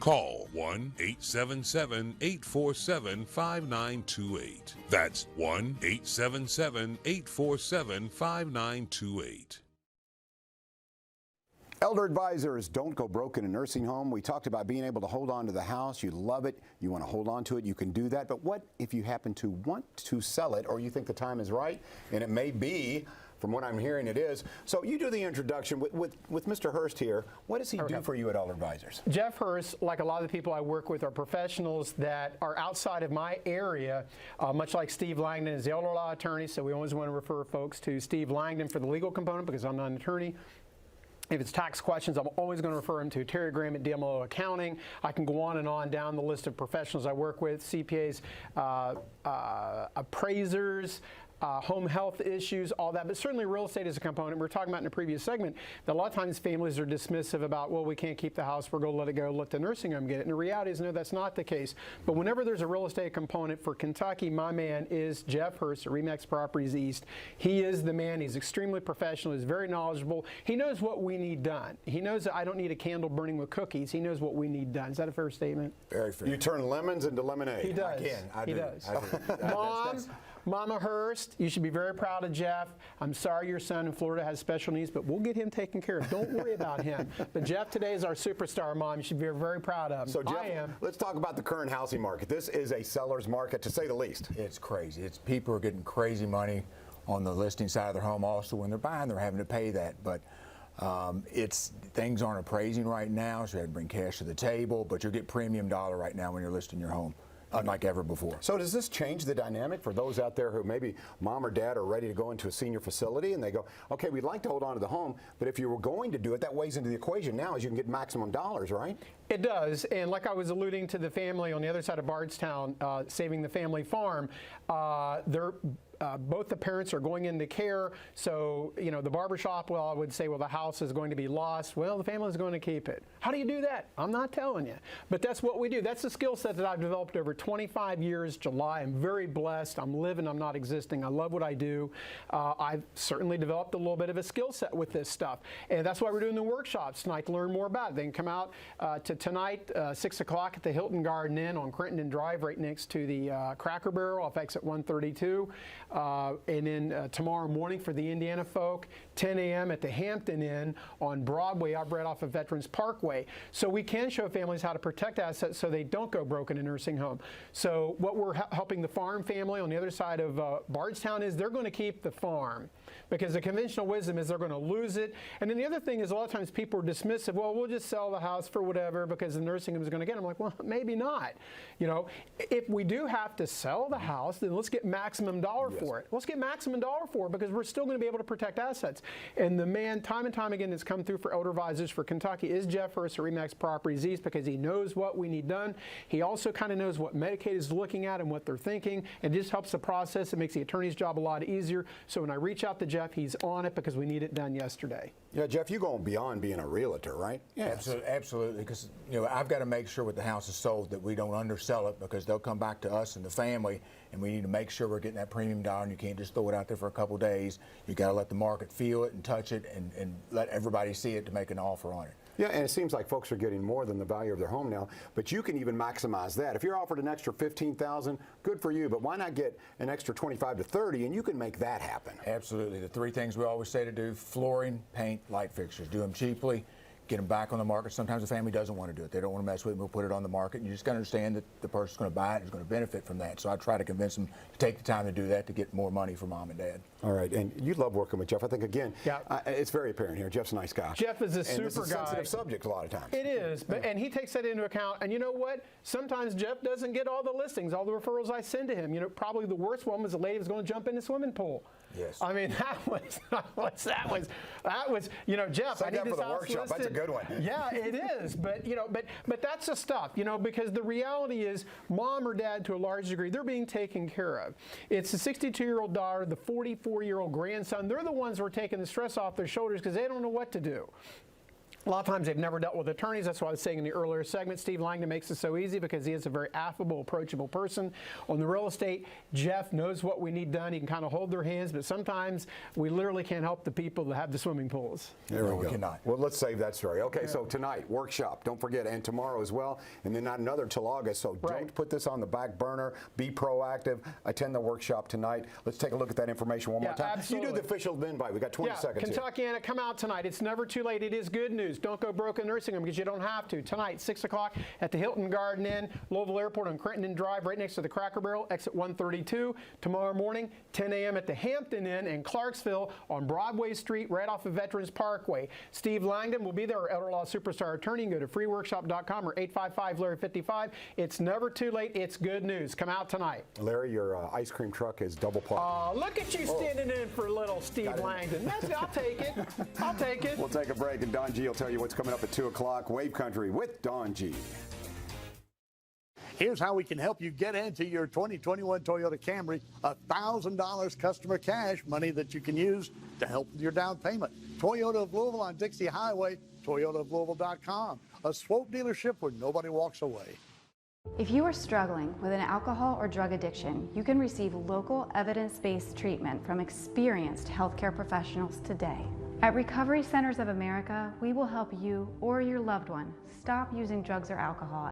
Call 1-877-847-5928. That's 1-877-847-5928. Elder advisors, don't go broke in a nursing home. We talked about being able to hold on to the house. You love it. You want to hold on to it. You can do that. But what if you happen to want to sell it, or you think the time is right? And it may be, from what I'm hearing, it is. So you do the introduction with Mr. Hurst here. What does he do for you at Elder Advisors? Jeff Hurst, like a lot of the people I work with, are professionals that are outside of my area, much like Steve Langdon is the elder law attorney, so we always want to refer folks to Steve Langdon for the legal component because I'm not an attorney. If it's tax questions, I'm always going to refer them to Terry Graham at DMLO Accounting. I can go on and on down the list of professionals I work with, CPAs, appraisers, home health issues, all that, but certainly real estate is a component. We were talking about in a previous segment that a lot of times families are dismissive about, well, we can't keep the house, we're going to let it go, let the nursing home get it. And the reality is, no, that's not the case. But whenever there's a real estate component for Kentucky, my man is Jeff Hurst at RE/MAX Properties East. He is the man. He's extremely professional. He's very knowledgeable. He knows what we need done. He knows that I don't need a candle burning with cookies. He knows what we need done. Is that a fair statement? Very fair. You turn lemons into lemonade. He does. He does. Mama Hurst, you should be very proud of Jeff. I'm sorry your son in Florida has special needs, but we'll get him taken care of. Don't worry about him. But Jeff today is our superstar, Mom. You should be very proud of him. So Jeff, I am. Let's talk about the current housing market. This is a seller's market, to say the least. It's crazy. People are getting crazy money on the listing side of their home. Also, when they're buying, they're having to pay that. But things aren't appraising right now, so you have to bring cash to the table. But you'll get premium dollar right now when you're listing your home, unlike ever before. So does this change the dynamic for those out there who maybe mom or dad are ready to go into a senior facility and they go, okay, we'd like to hold on to the home, but if you were going to do it, that weighs into the equation now as you can get maximum dollars, right? It does, and like I was alluding to the family on the other side of Bardstown, Saving the Family Farm, both the parents are going into care, so, you know, the barbershop, well, I would say, well, the house is going to be lost. Well, the family is going to keep it. How do you do that? I'm not telling you. But that's what we do. That's the skill set that I've developed over 25 years, July. I'm very blessed. I'm living, I'm not existing. I love what I do. I've certainly developed a little bit of a skill set with this stuff. And that's why we're doing the workshops tonight to learn more about it. They can come out to tonight, 6 o'clock at the Hilton Garden Inn on Crittenden Drive, right next to the Cracker Barrel off exit 132. And then tomorrow morning for the Indiana folk, 10 a.m. at the Hampton Inn on Broadway, right off of Veterans Parkway. So we can show families how to protect assets so they don't go broke in a nursing home. So what we're helping the farm family on the other side of Bardstown is they're going to keep the farm, because the conventional wisdom is they're going to lose it. And then the other thing is a lot of times people are dismissive. Well, we'll just sell the house for whatever because the nursing home is going to get it. I'm like, well, maybe not. You know, if we do have to sell the house, then let's get maximum dollar for it. Let's get maximum dollar for it, because we're still going to be able to protect assets. And the man, time and time again, that's come through for Elder Advisors for Kentucky is Jeff Hurst at RE/MAX Properties East, because he knows what we need done. He also kind of knows what Medicaid is looking at and what they're thinking. It just helps the process. It makes the attorney's job a lot easier. So when I reach out to Jeff, he's on it because we need it done yesterday. Yeah, Jeff, you're going beyond being a realtor, right? Yeah, absolutely. Because, you know, I've got to make sure when the house is sold that we don't undersell it, because they'll come back to us and the family, and we need to make sure we're getting that premium dollar. And you can't just throw it out there for a couple of days. You got to let the market feel it and touch it, and let everybody see it to make an offer on it. Yeah, and it seems like folks are getting more than the value of their home now, but you can even maximize that. If you're offered an extra $15,000, good for you, but why not get an extra 25 to 30, and you can make that happen? Absolutely. The three things we always say to do: flooring, paint, light fixtures. Do them cheaply, get them back on the market. Sometimes the family doesn't want to do it. They don't want to mess with it. We'll put it on the market. And you just got to understand that the person's going to buy it, is going to benefit from that. So I try to convince them to take the time to do that, to get more money for mom and dad. All right, and you love working with Jeff. I think, again, it's very apparent here. Jeff's a nice guy. Jeff is a super guy. It's a sensitive subject a lot of times. It is, but and he takes that into account. And you know what? Sometimes Jeff doesn't get all the listings, all the referrals I send to him. You know, probably the worst one was a lady who's going to jump in the swimming pool. Yes. I mean, that was, you know, Jeff, I need for this the house workshop. listed. That's a good one. Yeah, it is. But, you know, but that's the stuff, you know, because the reality is mom or dad, to a large degree, they're being taken care of. It's the 62-year-old daughter, the 44-year-old grandson. They're the ones who are taking the stress off their shoulders because they don't know what to do. A lot of times they've never dealt with attorneys. That's why I was saying in the earlier segment, Steve Langdon makes it so easy because he is a very affable, approachable person. On the real estate, Jeff knows what we need done. He can kind of hold their hands, but sometimes we literally can't help the people that have the swimming pools. There No, we we go. cannot. Well, let's save that story. Okay, so tonight, workshop. Don't forget, and tomorrow as well, and then not another till August. So Right. don't put this on the back burner. Be proactive. Attend the workshop tonight. Let's take a look at that information one more time. Absolutely. You do the official invite. We got 20 seconds here. Kentuckiana, come out tonight. It's never too late. It is good news. Don't go broke in nursing home because you don't have to. Tonight, 6 o'clock at the Hilton Garden Inn, Louisville Airport on Crittenden Drive, right next to the Cracker Barrel, exit 132. Tomorrow morning, 10 a.m. at the Hampton Inn in Clarksville on Broadway Street, right off of Veterans Parkway. Steve Langdon will be there, our elder law superstar attorney. You can go to freeworkshop.com or 855-LARRY-55. It's never too late. It's good news. Come out tonight. Larry, your ice cream truck is double parked. Look at you standing in for little Steve Langdon. I'll take it. I'll take it. We'll take a break, and Don G will tell you what's coming up at 2 o'clock. Wave Country with Don G. Here's how we can help you get into your 2021 Toyota Camry. $1,000 customer cash, money that you can use to help with your down payment. Toyota of Louisville on Dixie Highway, toyotaoflouisville.com. A Swope dealership where nobody walks away. If you are struggling with an alcohol or drug addiction, you can receive local evidence-based treatment from experienced healthcare professionals today. At Recovery Centers of America, we will help you or your loved one stop using drugs or alcohol